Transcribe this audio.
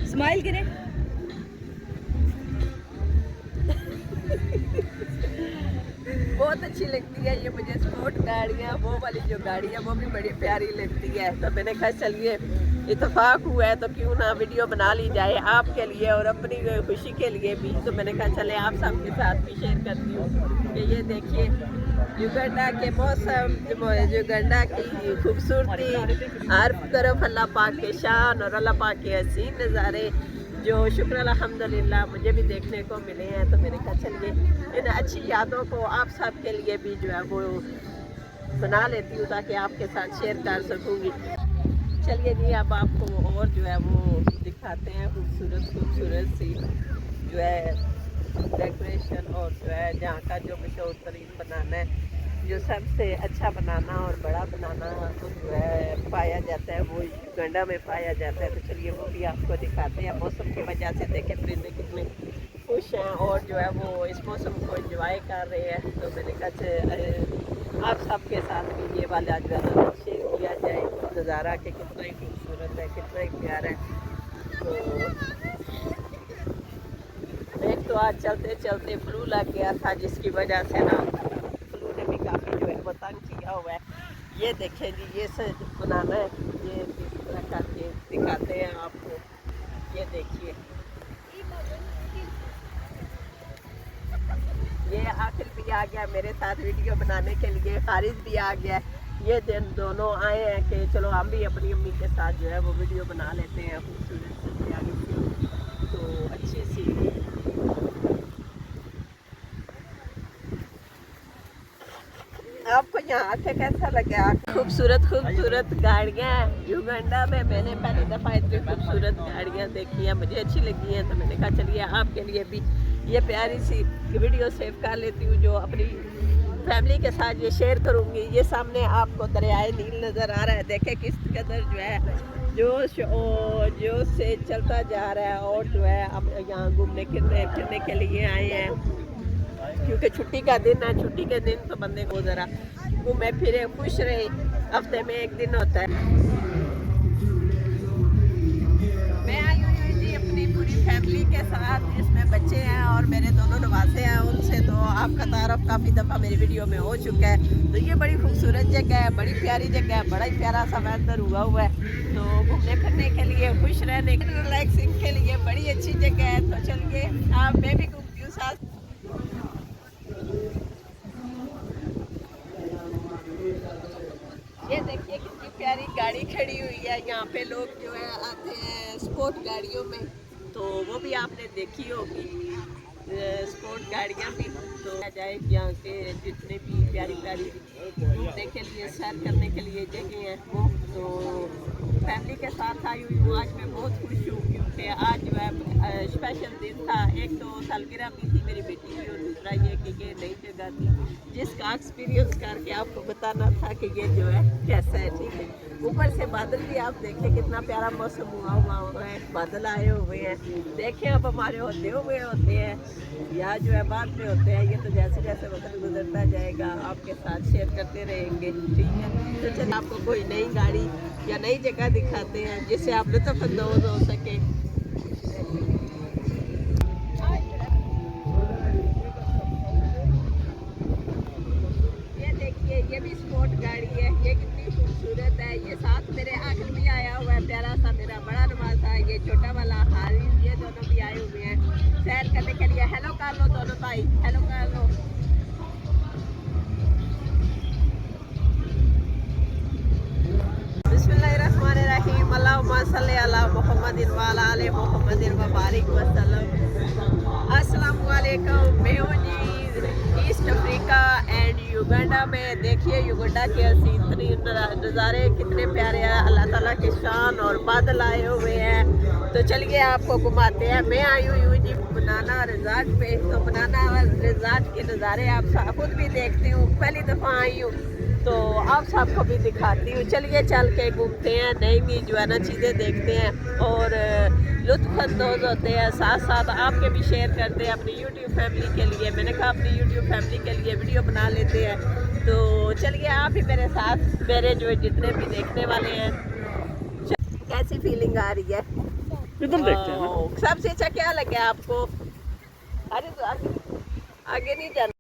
Smile करें। बहुत अच्छी लगती है ये मुझे स्पोर्ट गाड़ियाँ। वो वाली जो गाड़ी है वो भी बड़ी प्यारी लगती है। तो मैंने कहा चलिए इत्तेफाक हुआ है तो क्यों ना वीडियो बना ली जाए आपके लिए और अपनी खुशी के लिए भी। तो मैंने कहा चले आप सबके साथ भी शेयर करती हूँ कि ये देखिए युगांडा के मौसम, युगांडा की खूबसूरती, हर तरफ अल्लाह पाक के शान और अल्लाह पाक के हसीन नज़ारे जो शुक्र अल्हम्दुलिल्लाह मुझे भी देखने को मिले हैं। तो मैंने कहा चलिए इन अच्छी यादों को आप सब के लिए भी जो है वो बना लेती हूँ ताकि आपके साथ शेयर कर सकूँगी। चलिए जी अब आपको और जो है वो दिखाते हैं खूबसूरत खूबसूरत सी जो है डेकोरेशन और जो है जहाँ का जो मशहूर तरीन बनाना है, जो सबसे अच्छा बनाना और बड़ा बनाना तो जो है पाया जाता है वो युगांडा में पाया जाता है। तो चलिए वो भी आपको दिखाते हैं। मौसम की वजह से देखें परिंदे कितने खुश हैं और जो है वो इस मौसम को एंजॉय कर रहे हैं। तो मैंने कहा आप सबके साथ भी ये वाला जो है शेयर किया जाए नज़ारा कि कितना ही खूबसूरत है, कितना ही प्यारा है। तो एक तो आज चलते चलते फ्लू लग गया था जिसकी वजह से ना फ्लू ने भी काफ़ी जो है वो तंग किया हुआ है। ये देखें जी ये से बनाना है, ये इस तरह करके दिखाते हैं आपको। ये देखिए ये आखिर भी आ गया मेरे साथ वीडियो बनाने के लिए, खारिज भी आ गया। ये दिन दोनों आए हैं कि चलो हम भी अपनी अम्मी के साथ जो है वो वीडियो बना लेते हैं खूबसूरत से प्यारी सी तो अच्छी सी। आपको यहाँ आके कैसा लगा? खूबसूरत खूबसूरत गाड़ियाँ युगांडा में मैंने पहली दफ़ा इतनी खूबसूरत गाड़ियाँ देखी हैं, मुझे अच्छी लगी हैं। तो मैंने कहा चलिए आपके लिए भी ये प्यारी सी वीडियो सेव कर लेती हूँ जो अपनी फैमिली के साथ ये शेयर करूँगी। ये सामने आपको दरियाए नील नज़र आ रहा है, देखें किस कदर जो है जोश से चलता जा रहा है। और जो है हम यहाँ घूमने फिरने के लिए आए हैं क्योंकि छुट्टी का दिन है। छुट्टी के दिन तो बंदे को ज़रा घूमे फिरे खुश रहे, हफ्ते में एक दिन होता है। मैं आई हुई जी अपनी पूरी फैमिली के साथ जिसमें बच्चे हैं और मेरे दोनों नवासे हैं। उनसे तो आपका तारफ़ काफ़ी दफ़ा मेरी वीडियो में हो चुका है। तो ये बड़ी खूबसूरत जगह है, बड़ी प्यारी जगह है, बड़ा ही प्यारा सा वेदर हुआ है। तो घूमने फिरने के लिए, खुश रहने के लिए, रिलैक्सिंग के लिए बड़ी अच्छी जगह है। तो चलिए आप मैं भी घूमती हूँ साथ। ये देखिए कितनी प्यारी गाड़ी खड़ी हुई है। यहाँ पे लोग जो है आते हैं स्पोर्ट गाड़ियों में, तो वो भी आपने देखी होगी स्पोर्ट गाड़ियाँ भी। तो जाए यहाँ के जितने भी प्यारी प्यारी घूमने के लिए सैर करने के लिए जगह हैं वो तो फैमिली के साथ आई हुई हूँ। आज मैं बहुत खुश हूँ क्योंकि आज जो है स्पेशल दिन था। एक तो सालगिरह भी थी मेरी बेटी की और दूसरा ये कि ये नई जगह थी जिसका एक्सपीरियंस करके आपको बताना था कि ये जो है कैसा है। ठीक है, ऊपर से बादल भी आप देखें कितना प्यारा मौसम हुआ है, बादल आए हुए हैं। देखें अब हमारे होते हैं या जो है बाद में होते हैं। ये तो जैसे जैसे वक्त गुजरता जाएगा आपके साथ शेयर करते रहेंगे। ठीक है, तो चलिए आपको कोई नई गाड़ी या नई जगह दिखाते हैं जिससे आप लुत्फ़अंदोज़ हो सके। ये देखिए ये भी स्पोर्ट गाड़ी है, ये कितनी खूबसूरत है। ये साथ मेरे आखिर भी आया हुआ है प्यारा सा मेरा बड़ा नवाज़ा, ये छोटा वाला हारिस, ये दोनों भी आए हुए हैं सैर करने के लिए। हेलो कर लो दोनों भाई, हेलो कर लो। बिस्मिल्लाहिर्रहमानिर्रहीम, अल्लाहुम्मा सल्ली अला मुहम्मदिन व अला आलि मुहम्मदिन व बारिक वसल्लम। अस्सलामु अलैकुम, मैं हूँ जी ईस्ट अफ्रीका एंड युगांडा में। देखिए युगांडा के हसीन तरीन नज़ारे कितने प्यारे हैं, अल्लाह ताला के शान और बादल आए हुए हैं। तो चलिए आपको घुमाते हैं। मैं आई हुई हूँ जी बनाना रिज़ॉर्ट पे। तो बनाना रिज़ॉर्ट के नज़ारे आप खुद भी देखती हूँ, पहली दफ़ा आई हूँ तो आप सबको भी दिखाती हूँ। चलिए चल के घूमते हैं, नई नई जो है ना चीज़ें देखते हैं और लुत्फ़अंदोज़ होते हैं, साथ साथ आपके भी शेयर करते हैं अपनी यूट्यूब फैमिली के लिए। मैंने कहा अपनी यूट्यूब फैमिली के लिए वीडियो बना लेते हैं। तो चलिए आप ही मेरे साथ, मेरे जो जितने भी देखने वाले हैं कैसी फीलिंग आ रही है? इधर देखते हैं ना। सबसे अच्छा क्या लगा आपको? अरे तो आगे नहीं जाना।